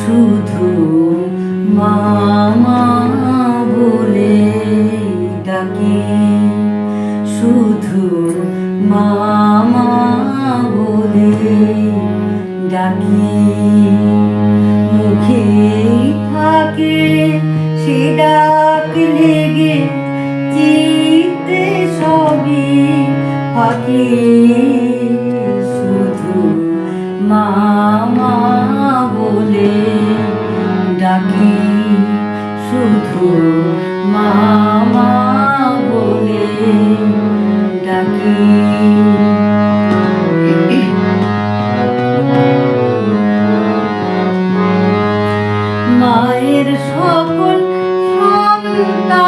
শুধু মামা বলে ডাকি, শুধু মামা বলে ডাকি। মুখে থাকে সে ডাক লেগে, চিত্তে সবই ফাঁকি। শুধু মামা বলে ডাকি, শুধু মামা বলে ডাকি। মায়ের সকল সন্তানেরে